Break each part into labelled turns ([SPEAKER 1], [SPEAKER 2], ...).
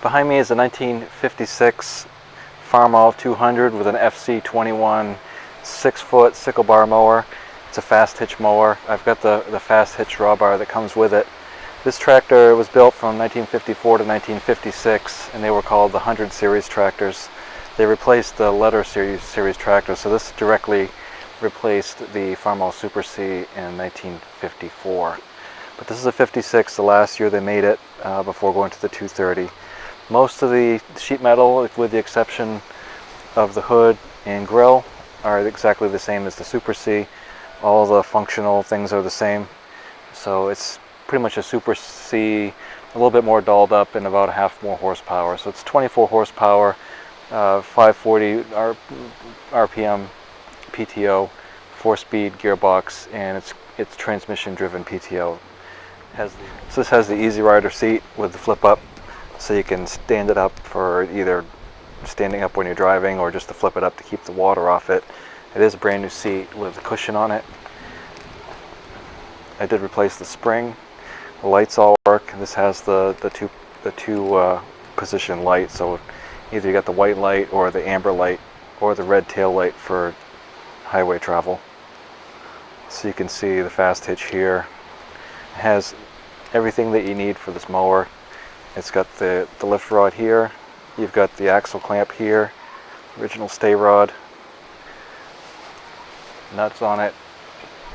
[SPEAKER 1] Behind me is a 1956 Farmall 200 with an FC21 6-foot sickle bar mower. It's a fast hitch mower. I've got the fast hitch drawbar that comes with it. This tractor was built from 1954 to 1956, and they were called the 100 series tractors. They replaced the letter series tractors, so this directly replaced the Farmall Super C in 1954. But this is a 56, the last year they made it, before going to the 230. Most of the sheet metal, with the exception of the hood and grill, are exactly the same as the Super C. All the functional things are the same. So it's pretty much a Super C, a little bit more dolled up and about a half more horsepower. So it's 24 horsepower, 540 RPM PTO, 4-speed gearbox, and it's transmission driven PTO. So this has the Easy Rider seat with the flip up, so you can stand it up for either standing up when you're driving or just to flip it up to keep the water off it. It is a brand new seat with a cushion on it. I did replace the spring. The lights all work. This has the two position light, so either you got the white light or the amber light or the red tail light for highway travel. So you can see the fast hitch here. It has everything that you need for this mower. It's got the lift rod here. You've got the axle clamp here, original stay rod, nuts on it,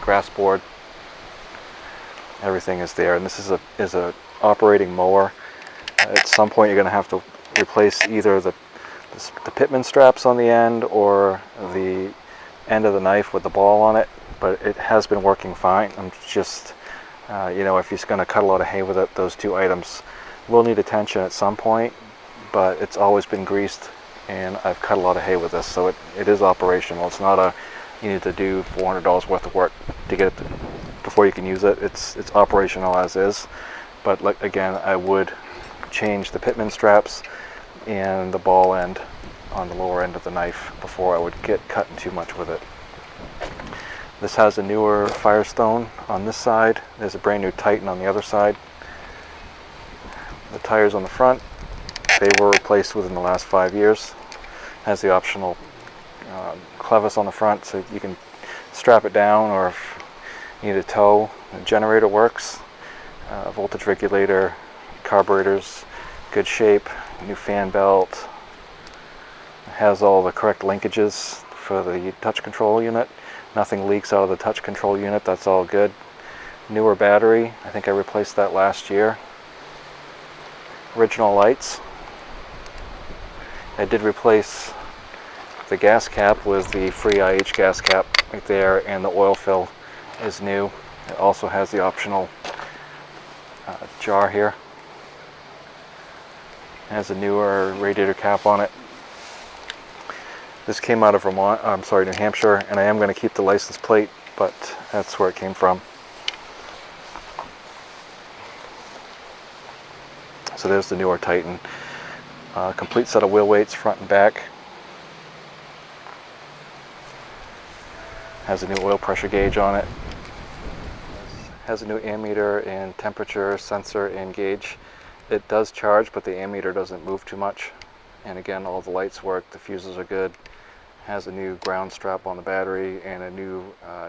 [SPEAKER 1] grass board. Everything is there, and this is a operating mower. At some point you're going to have to replace either the pitman straps on the end or the end of the knife with the ball on it, but it has been working fine. I'm just if you're going to cut a lot of hay with it, those two items will need attention at some point, but it's always been greased, and I've cut a lot of hay with this, so it is operational. It's not you need to do $400 worth of work to get it before you can use it. It's operational as is, but again, I would change the pitman straps and the ball end on the lower end of the knife before I would get cutting too much with it. This has a newer Firestone on this side. There's a brand new Titan on the other side. The tires on the front, they were replaced within the last 5 years. Has the optional clevis on the front, so you can strap it down, or if you need a tow, the generator works. Voltage regulator, carburetors, good shape, new fan belt. It has all the correct linkages for the touch control unit. Nothing leaks out of the touch control unit, that's all good. Newer battery, I think I replaced that last year. Original lights. I did replace the gas cap with the free IH gas cap right there, and the oil fill is new. It also has the optional jar here. It has a newer radiator cap on it. This came out of New Hampshire, and I am going to keep the license plate, but that's where it came from. So there's the newer Titan. Complete set of wheel weights, front and back. Has a new oil pressure gauge on it. Has a new ammeter and temperature sensor and gauge. It does charge, but the ammeter doesn't move too much. And again, all the lights work, the fuses are good. Has a new ground strap on the battery and a new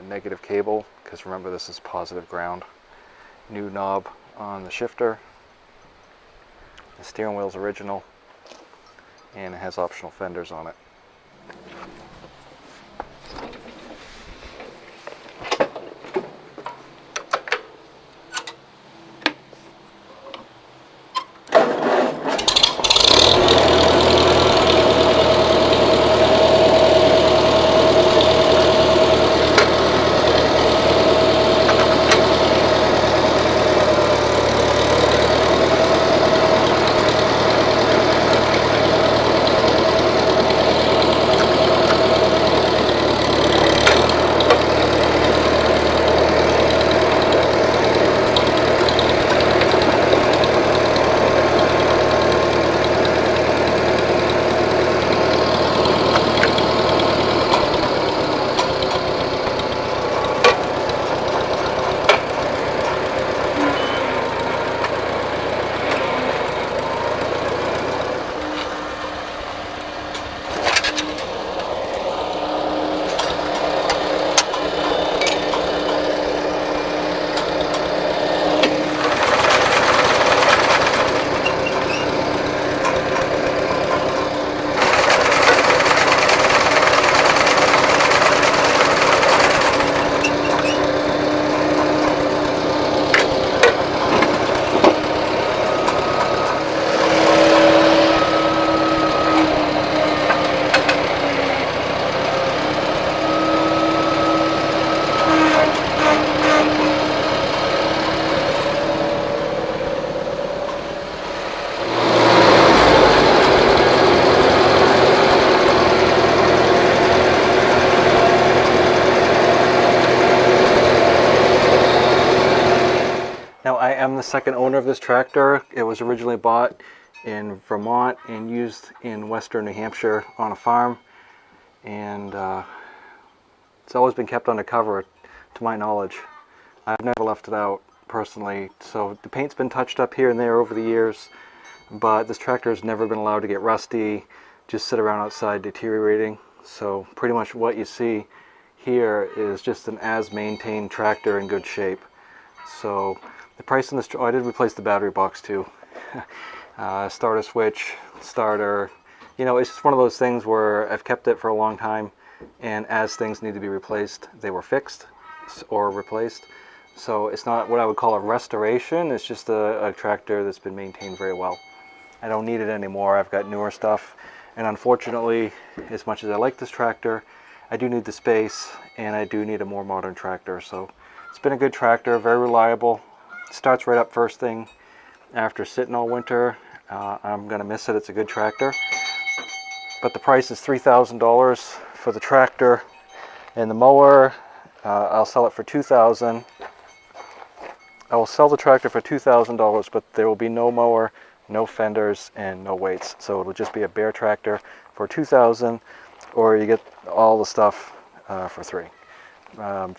[SPEAKER 1] negative cable, because remember, this is positive ground. New knob on the shifter. The steering wheel's original, and it has optional fenders on it. I'm the second owner of this tractor. It was originally bought in Vermont and used in western New Hampshire on a farm, and it's always been kept undercover to my knowledge. I've never left it out personally, so the paint's been touched up here and there over the years, but this tractor has never been allowed to get rusty, just sit around outside deteriorating. So pretty much what you see here is just an as-maintained tractor in good shape. So the price on this, oh, I did replace the battery box too. Starter switch, starter, you know, it's just one of those things where I've kept it for a long time, and as things need to be replaced, they were fixed or replaced. So it's not what I would call a restoration, it's just a tractor that's been maintained very well. I don't need it anymore. I've got newer stuff, and unfortunately, as much as I like this tractor, I do need the space, and I do need a more modern tractor. So it's been a good tractor, very reliable. It starts right up first thing after sitting all winter. I'm gonna miss it. It's a good tractor, but the price is $3,000 for the tractor, and the mower, I'll sell it for $2,000. I will sell the tractor for $2,000, but there will be no mower, no fenders, and no weights. So it'll just be a bare tractor for $2,000, or you get all the stuff for $3,000.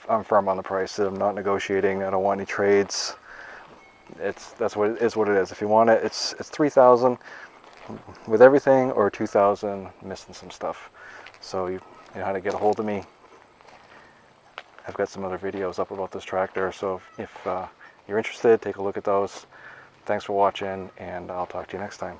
[SPEAKER 1] I'm firm on the price. I'm not negotiating. I don't want any trades. That's what it is. What it is. If you want it, it's $3,000 with everything, or $2,000 missing some stuff. So you know how to get a hold of me. I've got some other videos up about this tractor, so if you're interested, take a look at those. Thanks for watching, and I'll talk to you next time.